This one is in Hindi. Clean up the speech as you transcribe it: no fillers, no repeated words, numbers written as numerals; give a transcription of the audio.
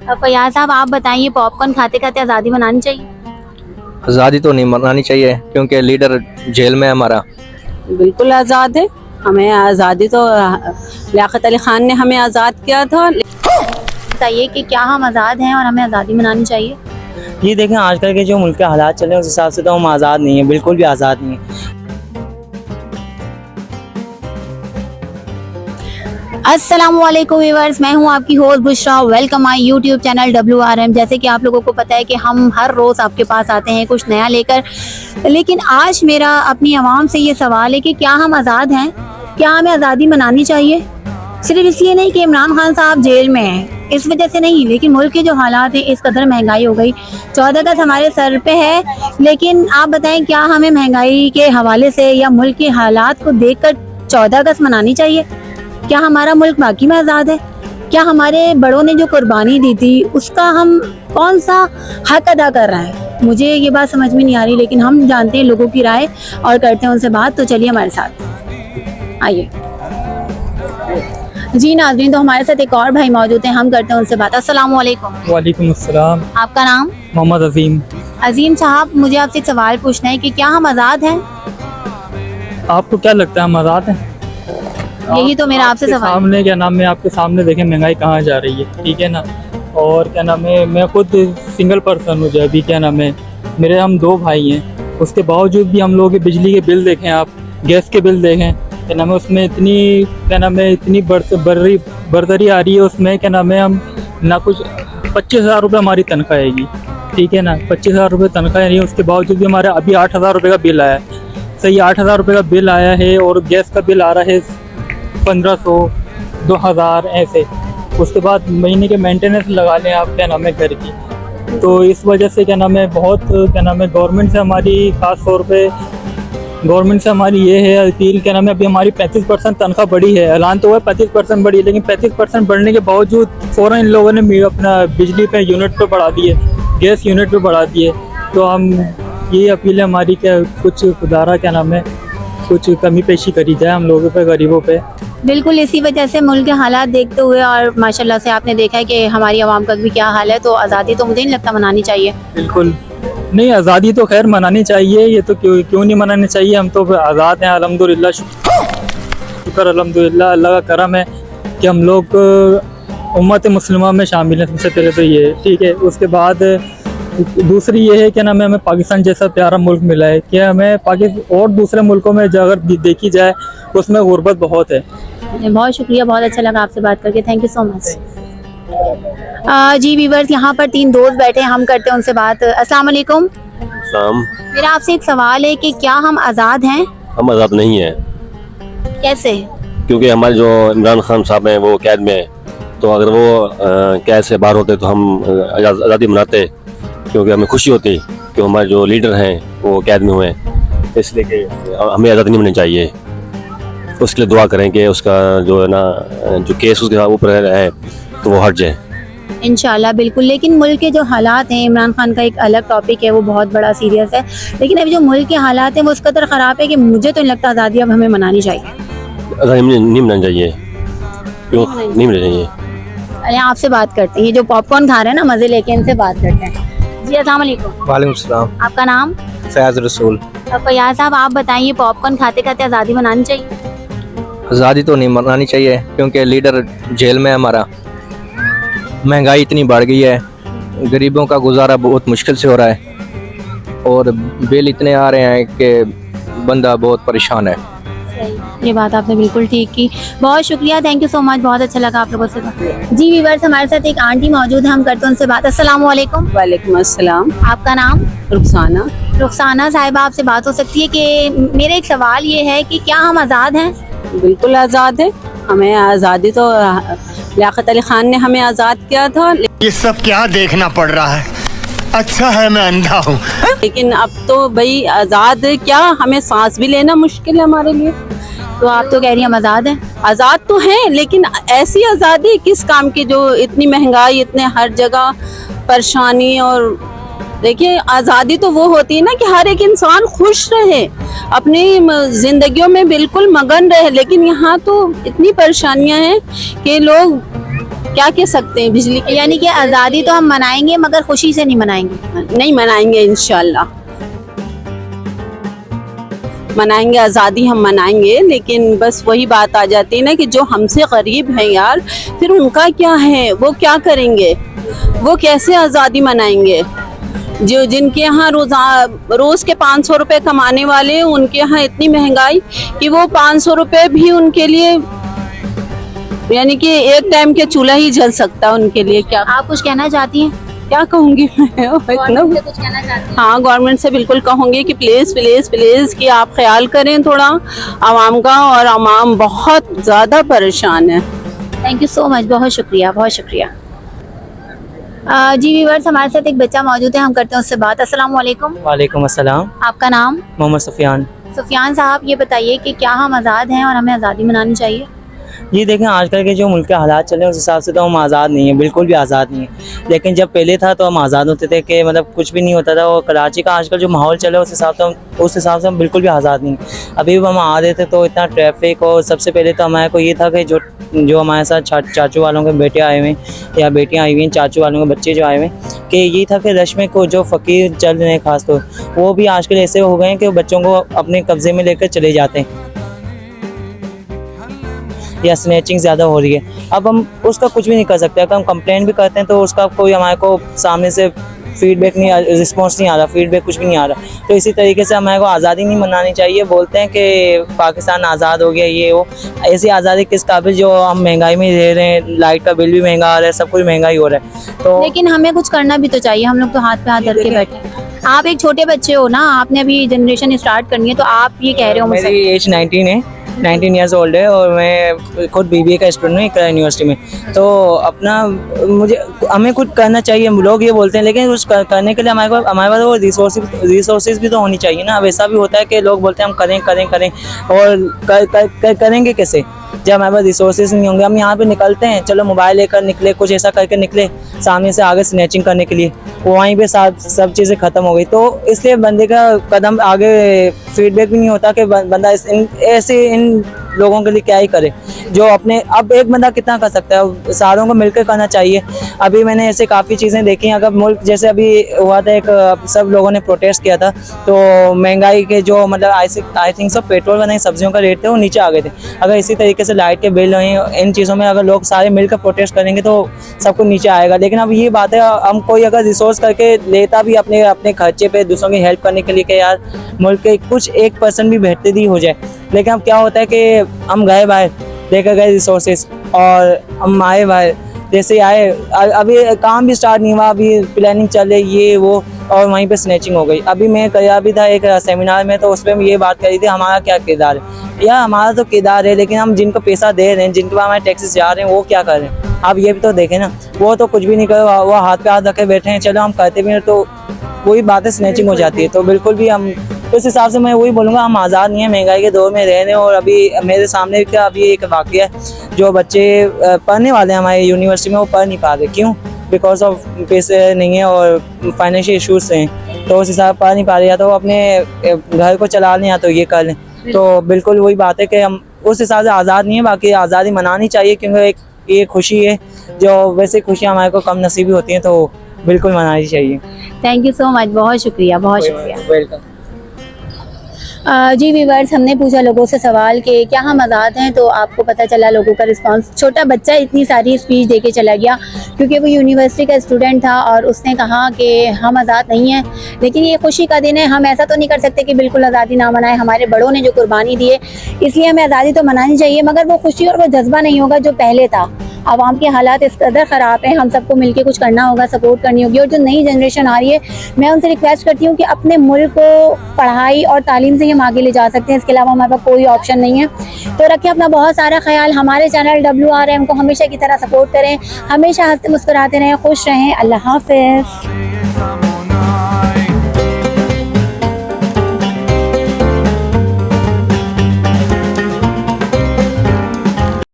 फयाज साहब, आप बताइए, पॉपकॉर्न खाते खाते आज़ादी मनानी चाहिए? आज़ादी तो नहीं मनानी चाहिए क्योंकि लीडर जेल में है हमारा। बिल्कुल आज़ाद है। हमें आज़ादी तो लियाकत अली खान ने हमें आज़ाद किया था। बताइए कि क्या हम आज़ाद हैं और हमें आज़ादी मनानी चाहिए? ये देखें, आजकल के जो मुल्क के हालात चल रहे हैं उस हिसाब से तो हम आज़ाद नहीं हैं, बिल्कुल भी आज़ाद नहीं हैं। अस्सलामुअलैकुम व्यूअर्स, मैं हूं आपकी host Bushra. Welcome my YouTube channel WRM। जैसे कि आप लोगों को पता है कि हम हर रोज़ आपके पास आते हैं कुछ नया लेकर, लेकिन आज मेरा अपनी आवाम से ये सवाल है कि क्या हम आज़ाद हैं? क्या हमें आज़ादी मनानी चाहिए? सिर्फ इसलिए नहीं कि इमरान खान साहब जेल में हैं, इस वजह से नहीं, लेकिन मुल्क के जो हालात हैं, इस कदर महंगाई हो गई, 14 अगस्त हमारे सर पे है। लेकिन आप बताएं, क्या हमें महंगाई के हवाले से या मुल्क के हालात को देखकर 14 अगस्त मनानी चाहिए? क्या हमारा मुल्क बाकी में आज़ाद है? क्या हमारे बड़ों ने जो कुर्बानी दी थी उसका हम कौन सा हक अदा कर रहे हैं? मुझे ये बात समझ में नहीं आ रही, लेकिन हम जानते हैं लोगों की राय और करते हैं उनसे बात। तो चलिए हमारे साथ आइए। जी नाज़रीन, तो हमारे साथ एक और भाई मौजूद हैं, हम करते हैं उनसे बात। अस्सलाम वालेकुम। वालेकुम अस्सलाम। आपका नाम? मोहम्मद अजीम। अजीम साहब, मुझे आपसे एक सवाल पूछना है कि क्या हम आज़ाद हैं? आपको क्या लगता है हम आज़ाद हैं? यही तो मेरा आपसे सवाल है। सामने क्या नाम है, आपके सामने देखें महंगाई कहाँ जा रही है, ठीक है ना। और क्या नाम है, मैं खुद सिंगल पर्सन हूँ, जो अभी क्या नाम है, मेरे हम 2 भाई हैं, उसके बावजूद भी हम लोगों के बिजली के बिल देखें, आप गैस के बिल देखें, क्या नाम है, उसमें इतनी क्या नाम है, इतनी बरतरी आ रही है उसमें, क्या नाम है, हम ना कुछ 25,000 रुपये हमारी तनख्वाह आएगी, ठीक है ना, 25,000 रुपये तनख्वाह नहीं है, उसके बावजूद भी हमारे अभी 8,000 रुपये का बिल आया है। सही 8,000 रुपये का बिल आया है और गैस का बिल आ रहा है 1500, 2,000 ऐसे। उसके बाद महीने के मेंटेनेंस लगा लें आप, क्या नाम है, घर की। तो इस वजह से क्या नाम है, बहुत क्या नाम है, गवर्नमेंट से हमारी ख़ास तौर पे गवर्नमेंट से हमारी ये है अपील, क्या नाम है, अभी हमारी 35% तनख्वाह बढ़ी है, ऐलान तो हुआ 35% बढ़ी है, लेकिन 35% बढ़ने के बावजूद फ़ौरन इन लोगों ने अपना बिजली पे यूनिट पे बढ़ा दिए, गैस यूनिट पे बढ़ा दिए। तो हम ये अपील है हमारी, क्या कुछ खुदारा क्या नाम है, कुछ कमी पेशी करी जाए हम लोगों पे, गरीबों पे। बिल्कुल, इसी वजह से मुल्क के हालात देखते हुए और माशाल्लाह से आपने देखा है कि हमारी आवाम का भी क्या हाल है, तो आज़ादी तो मुझे नहीं लगता मनानी चाहिए। बिल्कुल नहीं, आज़ादी तो खैर मनानी चाहिए, ये तो क्यों नहीं मनानी चाहिए, हम तो आज़ाद हैं अल्हम्दुलिल्लाह, शुक्र अल्हम्दुलिल्लाह, अल्लाह का करम है कि हम लोग उम्मत मुस्लिमा में शामिल हैं। सबसे पहले तो ये है, ठीक है। उसके बाद दूसरी ये है, क्या नाम है, हमें पाकिस्तान जैसा प्यारा मुल्क मिला है कि हमें पाकिस्तान और दूसरे मुल्कों में अगर देखी जाए उसमें गुर्बत बहुत है। बहुत शुक्रिया, बहुत अच्छा लगा आपसे बात करके, थैंक यू सो मच। जी व्यूअर्स, यहाँ पर 3 दोस्त बैठे हैं, हम करते हैं उनसे बात। अस्सलाम वालेकुम। मेरा आपसे एक सवाल है कि क्या हम आज़ाद हैं? हम आज़ाद नहीं हैं। कैसे? क्योंकि हमारे जो इमरान खान साहब हैं वो कैद में हैं, तो अगर वो कैद से बाहर होते तो हम आज़ादी मनाते, क्योंकि हमें खुशी होती कि हमारे जो लीडर हैं वो कैद में हुए हैं, इसलिए कि हमें आज़ादी नहीं मिलनी चाहिए। उसके लिए दुआ करें कि उसका जो है ना, जो केस उसके ऊपर है तो वो हट जाए इंशाल्लाह। बिल्कुल, लेकिन मुल्क के जो हालात हैं, इमरान खान का एक अलग टॉपिक है, वो बहुत बड़ा सीरियस है, लेकिन अभी जो मुल्क के हालात हैं वो उस कदर ख़राब है कि मुझे तो नहीं लगता आज़ादी अब हमें मनानी चाहिए। आज़ादी नहीं मिलनी चाहिए, क्यों नहीं मिलनी चाहिए। अरे आपसे बात करते हैं, ये जो पॉपकॉर्न खा रहे हैं ना, मज़े लेके इनसे बात करते हैं। जी अस्सलाम वालेकुम। वालेकुम सलाम। आपका नाम? फयाज रसूल। फयाज साहब, आप बताइए, पॉपकॉर्न खाते खाते आज़ादी मनानी चाहिए? आज़ादी तो नहीं मनानी चाहिए क्योंकि लीडर जेल में है हमारा। महंगाई इतनी बढ़ गई है, गरीबों का गुजारा बहुत मुश्किल से हो रहा है और बिल इतने आ रहे हैं कि बंदा बहुत परेशान है। ये बात आपने बिल्कुल ठीक की, बहुत शुक्रिया, थैंक यू सो मच, बहुत अच्छा लगा आप लोगों से बात। जी व्यूअर्स, हमारे साथ एक आंटी मौजूद है, हम करते हैं उनसे बात। अस्सलाम वालेकुम। वालेकुम अस्सलाम। आपका नाम? रुखसाना। रुखसाना साहिबा, आपसे बात हो सकती है कि मेरा एक सवाल ये है कि क्या हम आज़ाद हैं? बिल्कुल आज़ाद है। हमें आज़ादी तो लियाकत अली खान ने हमें आज़ाद किया था। ये सब क्या देखना पड़ रहा है? अच्छा है मैं अंधा हूँ। लेकिन अब तो भाई आज़ाद क्या, हमें सांस भी लेना मुश्किल है हमारे लिए। तो आप तो कह रही हैं हम आज़ाद हैं? आज़ाद तो हैं, लेकिन ऐसी आज़ादी किस काम की, जो इतनी महंगाई, इतने हर जगह परेशानी। और देखिए, आज़ादी तो वो होती है ना कि हर एक इंसान खुश रहे, अपनी जिंदगियों में बिल्कुल मगन रहे, लेकिन यहाँ तो इतनी परेशानियाँ हैं कि लोग क्या कह सकते हैं बिजली के यानी कि आज़ादी तो हम मनाएंगे मगर खुशी से नहीं मनाएंगे। नहीं मनाएंगे, इंशाल्लाह मनाएंगे, आज़ादी हम मनाएंगे, लेकिन बस वही बात आ जाती है ना कि जो हमसे गरीब हैं यार, फिर उनका क्या है, वो क्या करेंगे, वो कैसे आज़ादी मनाएंगे। जो जिनके यहाँ रोज़ के 500 रुपये कमाने वाले, उनके यहाँ इतनी महंगाई कि वो 500 रुपये भी उनके लिए, यानी कि एक टाइम के चूल्हा ही जल सकता है उनके लिए। क्या आप कुछ कहना चाहती हैं? क्या कहूँगी मैं गवर्नमेंट से कुछ कहना चाहती हैं? हाँ, गवर्नमेंट से बिल्कुल कहूँगी कि प्लीज़ प्लीज़ प्लीज़ कि आप ख्याल करें थोड़ा आवाम का, और आवाम बहुत ज़्यादा परेशान है। थैंक यू सो मच, बहुत शुक्रिया, बहुत शुक्रिया। जी व्यूअर्स, हमारे साथ एक बच्चा मौजूद है, हम करते हैं उससे बात। अस्सलाम वालेकुम। वालेकुम अस्सलाम। आपका नाम? मोहम्मद सुफियान। सुफियान साहब, ये बताइए कि क्या हम आज़ाद हैं और हमें आज़ादी मनानी चाहिए? ये देखें, आजकल के जो मुल्क के हालात चल रहे हैं उस हिसाब से तो हम आज़ाद नहीं हैं, बिल्कुल भी आज़ाद नहीं है। लेकिन जब पहले था तो हम आज़ाद होते थे कि मतलब कुछ भी नहीं होता था। और कराची का आजकल जो माहौल चल रहा है उस हिसाब से हम बिल्कुल भी आज़ाद नहीं हैं। अभी भी हम आ रहे थे तो इतना ट्रैफिक, और सबसे पहले तो हमारे को ये था कि जो हमारे साथ चाचू वालों के बेटे आए हुए हैं या बेटियाँ आई हुई हैं, चाचू वालों के बच्चे जो आए हुए हैं, कि ये था कि रश में को जो फ़कीर चल रहे हैं खास तौर, वो भी आजकल ऐसे हो गए हैं कि बच्चों को अपने कब्ज़े में लेकर चले जाते हैं या स्नैचिंग ज़्यादा हो रही है। अब हम उसका कुछ भी नहीं कर सकते। अगर हम कंप्लेंट भी करते हैं तो उसका कोई हमारे को सामने से फीडबैक नहीं, रिस्पॉन्स नहीं आ रहा, फीडबैक कुछ भी नहीं आ रहा। तो इसी तरीके से हमारे को आज़ादी नहीं मनानी चाहिए। बोलते हैं कि पाकिस्तान आज़ाद हो गया, ये वो, ऐसी आज़ादी किस काबिल जो हम महंगाई में रह रहे हैं, लाइट का बिल भी महंगा आ रहा है, सब कुछ महंगाई हो रहा है। तो लेकिन हमें कुछ करना भी तो चाहिए, हम लोग तो हाथ पे हाथ धर के बैठे हैं। आप एक छोटे बच्चे हो ना, आपने अभी जनरेशन स्टार्ट करनी है, तो आप ये कह रहे हो मुझसे? मेरी एज 19 है, 19 ईयर्स ओल्ड है, और मैं खुद BBA का स्टूडेंट हूँ इकरा यूनिवर्सिटी में। तो अपना हमें कुछ करना चाहिए, लोग ये बोलते हैं, लेकिन कुछ करने के लिए हमारे पास वो रिसोर्सेज भी तो होनी चाहिए ना। अब ऐसा भी होता है कि लोग बोलते हैं हम करें करें करें, और करेंगे कैसे जब हमारे पास रिसोर्सेज नहीं होंगे। हम यहाँ पे निकलते हैं, चलो मोबाइल लेकर निकले, कुछ ऐसा करके निकले, सामने से आगे स्नैचिंग करने के लिए, वहीं पे सब चीज़ें ख़त्म हो गई। तो इसलिए बंदे का कदम आगे, फीडबैक भी नहीं होता कि बंदा ऐसे इन लोगों के लिए क्या ही करे जो अपने, अब एक बंदा कितना कर सकता है, सारों को मिलकर करना चाहिए। अभी मैंने ऐसे काफ़ी चीज़ें देखी हैं। अगर मुल्क जैसे अभी हुआ था, एक सब लोगों ने प्रोटेस्ट किया था, तो महंगाई के जो मतलब आई थिंक सब पेट्रोल का नहीं, सब्जियों का रेट थे वो नीचे आ गए थे। अगर इसी तरीके से लाइट के बिल हैं, इन चीज़ों में अगर लोग सारे मिलकर प्रोटेस्ट करेंगे तो सब कुछ नीचे आएगा। लेकिन अब ये बात है, हम कोई अगर रिसोर्स करके लेता भी अपने खर्चे पे दूसरों की हेल्प करने के लिए कि यार मुल्क के कुछ 1% भी बेहतरी हो जाए, लेकिन अब क्या होता है कि हम गए बाहर लेकर गए रिसोर्सेज, और हम आए बाहर, जैसे आए अभी काम भी स्टार्ट नहीं हुआ, अभी प्लानिंग चल रही ये वो, और वहीं पे स्नैचिंग हो गई। अभी मैं गया भी था एक सेमिनार में, तो उसमें ये बात करी थी हमारा क्या किरदार है। या हमारा तो किरदार है, लेकिन हम जिनको पैसा दे रहे हैं, जिनके पास हमारे टैक्सेस जा रहे हैं, वो क्या कर रहे हैं। आप ये भी तो देखें ना, वो तो कुछ भी नहीं कर, वो हाथ पे हाथ रखे बैठे हैं। चलो हम करते भी हैं तो वही बात है, स्नैचिंग हो जाती है। तो बिल्कुल भी हम उस हिसाब से मैं वही बोलूँगा, हम आज़ाद नहीं है, महंगाई के दौर में रह रहे हैं। और अभी मेरे सामने क्या अभी एक वाक़या है, जो बच्चे पढ़ने वाले हैं हमारे यूनिवर्सिटी में, वो पढ़ नहीं पा रहे। क्यों? बिकॉज ऑफ पैसे नहीं है और फाइनेंशियल इशूज़ हैं, तो उस हिसाब से पढ़ नहीं पा रहे, या तो अपने घर को चला लें या तो ये कर लें। तो बिल्कुल वही बात है कि हम उस हिसाब से आज़ाद नहीं है। बाकी आज़ादी मनानी चाहिए, क्योंकि ये खुशी है, जो वैसे खुशियाँ हमारे को कम नसीबी होती हैं, तो बिल्कुल मनानी चाहिए। थैंक यू सो मच, बहुत शुक्रिया, बहुत शुक्रिया। वेलकम। जी व्यूअर्स, हमने पूछा लोगों से सवाल कि क्या हम आज़ाद हैं, तो आपको पता चला लोगों का रिस्पांस। छोटा बच्चा इतनी सारी स्पीच दे के चला गया, क्योंकि वो यूनिवर्सिटी का स्टूडेंट था, और उसने कहा कि हम आज़ाद नहीं हैं। लेकिन ये खुशी का दिन है, हम ऐसा तो नहीं कर सकते कि बिल्कुल आज़ादी ना मनाएं। हमारे बड़ों ने जो कुर्बानी दी है, इसलिए हमें आज़ादी तो मनानी चाहिए, मगर वो खुशी और वो जज्बा नहीं होगा जो पहले था। आवाम के हालात इस कदर ख़राब हैं, हम सबको मिलके कुछ करना होगा, सपोर्ट करनी होगी। और जो नई जनरेशन आ रही है, मैं उनसे रिक्वेस्ट करती हूँ कि अपने मुल्क को पढ़ाई और तालीम से हम आगे ले जा सकते हैं, इसके अलावा हमारे पास कोई ऑप्शन नहीं है। तो रखें अपना बहुत सारा ख्याल। हमारे चैनल WRM को हमेशा की तरह सपोर्ट करें, हमेशा हंसते मुस्कुराते रहें, खुश रहें। अल्लाह हाफ़िज़।